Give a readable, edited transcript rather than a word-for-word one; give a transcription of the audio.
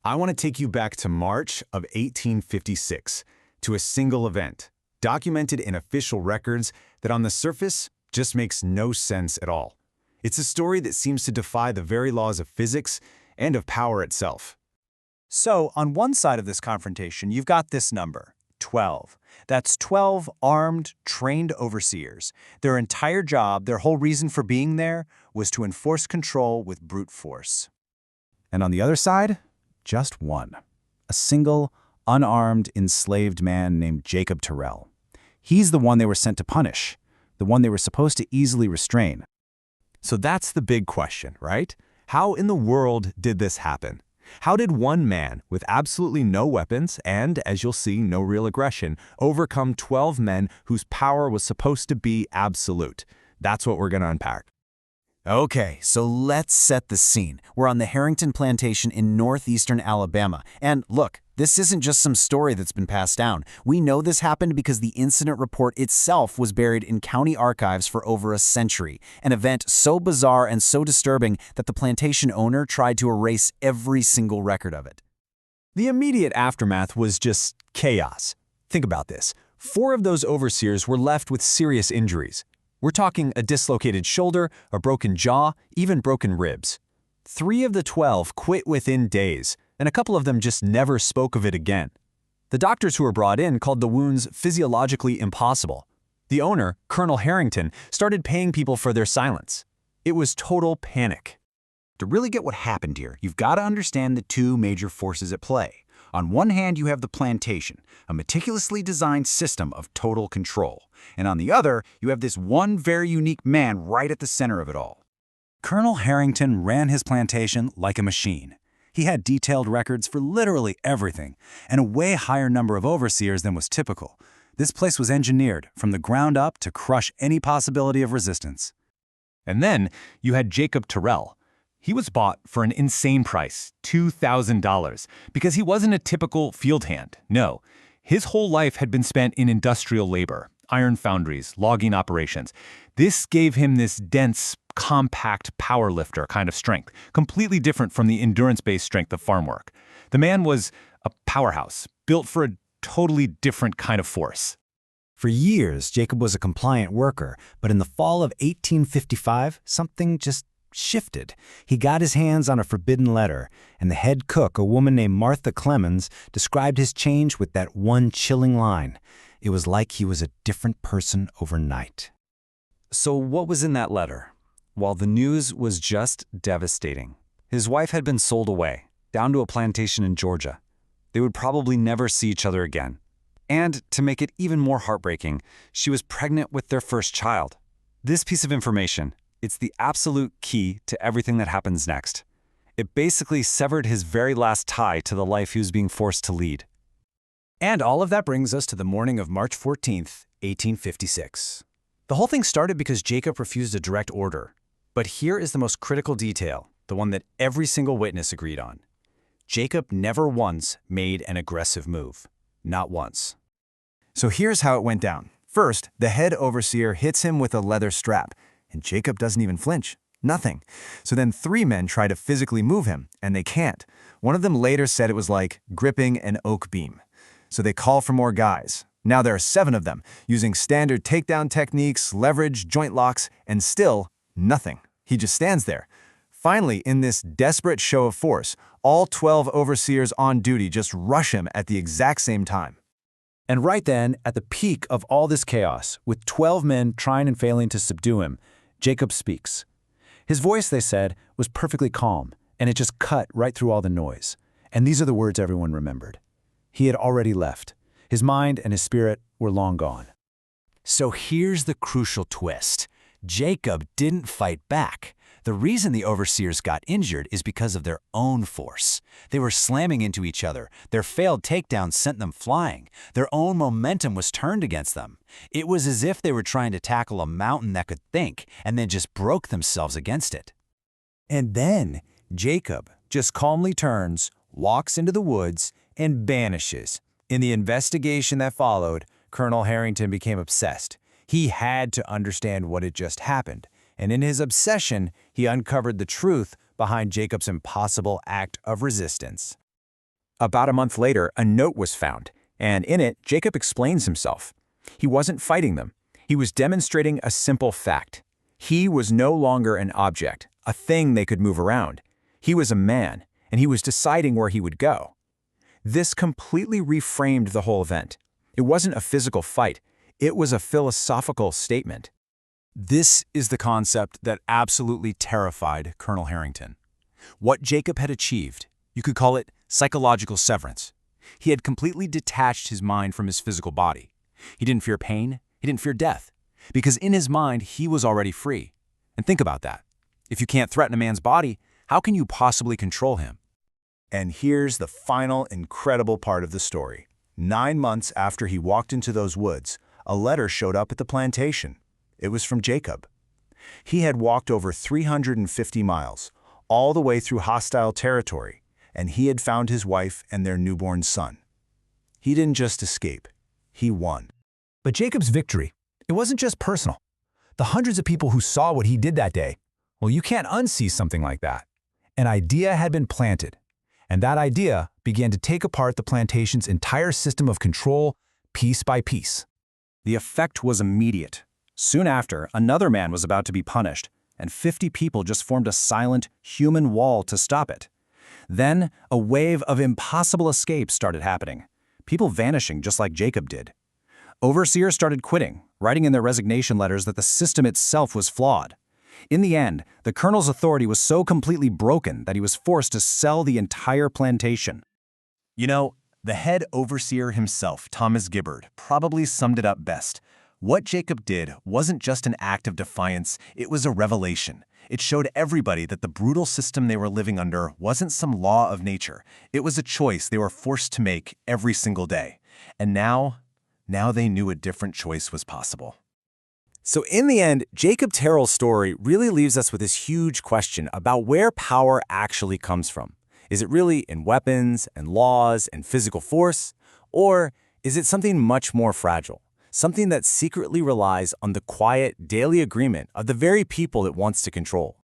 I want to take you back to March of 1856, to a single event, documented in official records that on the surface just makes no sense at all. It's a story that seems to defy the very laws of physics and of power itself. So, on one side of this confrontation, you've got this number, 12. That's 12 armed, trained overseers. Their entire job, their whole reason for being there, was to enforce control with brute force. And on the other side, just one. A single, unarmed, enslaved man named Jacob Tyrrell. He's the one they were sent to punish, the one they were supposed to easily restrain. So that's the big question, right? How in the world did this happen? How did one man with absolutely no weapons and, as you'll see, no real aggression, overcome 12 men whose power was supposed to be absolute? That's what we're going to unpack. Okay, so let's set the scene. We're on the Harrington Plantation in northeastern Alabama. And look, this isn't just some story that's been passed down. We know this happened because the incident report itself was buried in county archives for over a century, an event so bizarre and so disturbing that the plantation owner tried to erase every single record of it. The immediate aftermath was just chaos. Think about this. 4 of those overseers were left with serious injuries. We're talking a dislocated shoulder, a broken jaw, even broken ribs. 3 of the 12 quit within days, and a couple of them just never spoke of it again. The doctors who were brought in called the wounds physiologically impossible. The owner, Colonel Harrington, started paying people for their silence. It was total panic. To really get what happened here, you've got to understand the 2 major forces at play. On one hand, you have the plantation, a meticulously designed system of total control. And on the other, you have this one very unique man right at the center of it all. Colonel Harrington ran his plantation like a machine. He had detailed records for literally everything, and a way higher number of overseers than was typical. This place was engineered from the ground up to crush any possibility of resistance. And then you had Jacob Tyrrell. He was bought for an insane price, $2,000, because he wasn't a typical field hand. No, his whole life had been spent in industrial labor, iron foundries, logging operations. This gave him this dense, compact power lifter kind of strength, completely different from the endurance-based strength of farm work. The man was a powerhouse, built for a totally different kind of force. For years, Jacob was a compliant worker, but in the fall of 1855, something just shifted. He got his hands on a forbidden letter, and the head cook, a woman named Martha Clemens, described his change with that one chilling line. It was like he was a different person overnight. So what was in that letter? Well, the news was just devastating. His wife had been sold away, down to a plantation in Georgia. They would probably never see each other again. And to make it even more heartbreaking, she was pregnant with their first child. This piece of information, it's the absolute key to everything that happens next. It basically severed his very last tie to the life he was being forced to lead. And all of that brings us to the morning of March 14th, 1856. The whole thing started because Jacob refused a direct order. But here is the most critical detail, the one that every single witness agreed on. Jacob never once made an aggressive move. Not once. So here's how it went down. First, the head overseer hits him with a leather strap, and Jacob doesn't even flinch. Nothing. So then 3 men try to physically move him, and they can't. One of them later said it was like gripping an oak beam. So they call for more guys. Now there are 7 of them, using standard takedown techniques, leverage, joint locks, and still nothing. He just stands there. Finally, in this desperate show of force, all 12 overseers on duty just rush him at the exact same time. And right then, at the peak of all this chaos, with 12 men trying and failing to subdue him, Jacob speaks. His voice, they said, was perfectly calm, and it just cut right through all the noise. And these are the words everyone remembered. He had already left. His mind and his spirit were long gone. So here's the crucial twist. Jacob didn't fight back. The reason the overseers got injured is because of their own force. They were slamming into each other. Their failed takedowns sent them flying. Their own momentum was turned against them. It was as if they were trying to tackle a mountain that could think and then just broke themselves against it. And then Jacob just calmly turns, walks into the woods, and vanishes. In the investigation that followed, Colonel Harrington became obsessed. He had to understand what had just happened. And in his obsession, he uncovered the truth behind Jacob's impossible act of resistance. About a month later, a note was found, and in it, Jacob explains himself. He wasn't fighting them. He was demonstrating a simple fact. He was no longer an object, a thing they could move around. He was a man, and he was deciding where he would go. This completely reframed the whole event. It wasn't a physical fight. It was a philosophical statement. This is the concept that absolutely terrified Colonel Harrington. What Jacob had achieved, you could call it psychological severance. He had completely detached his mind from his physical body. He didn't fear pain. He didn't fear death. Because in his mind, he was already free. And think about that. If you can't threaten a man's body, how can you possibly control him? And here's the final incredible part of the story. 9 months after he walked into those woods, a letter showed up at the plantation. It was from Jacob. He had walked over 350 miles, all the way through hostile territory, and he had found his wife and their newborn son. He didn't just escape, he won. But Jacob's victory, it wasn't just personal. The hundreds of people who saw what he did that day, well, you can't unsee something like that. An idea had been planted, and that idea began to take apart the plantation's entire system of control, piece by piece. The effect was immediate. Soon after, another man was about to be punished, and 50 people just formed a silent, human wall to stop it. Then, a wave of impossible escapes started happening, people vanishing just like Jacob did. Overseers started quitting, writing in their resignation letters that the system itself was flawed. In the end, the colonel's authority was so completely broken that he was forced to sell the entire plantation. You know, the head overseer himself, Thomas Gibbard, probably summed it up best. What Jacob did wasn't just an act of defiance, it was a revelation. It showed everybody that the brutal system they were living under wasn't some law of nature. It was a choice they were forced to make every single day. And now they knew a different choice was possible. So in the end, Jacob Terrell's story really leaves us with this huge question about where power actually comes from. Is it really in weapons and laws and physical force? Or is it something much more fragile? Something that secretly relies on the quiet, daily agreement of the very people it wants to control?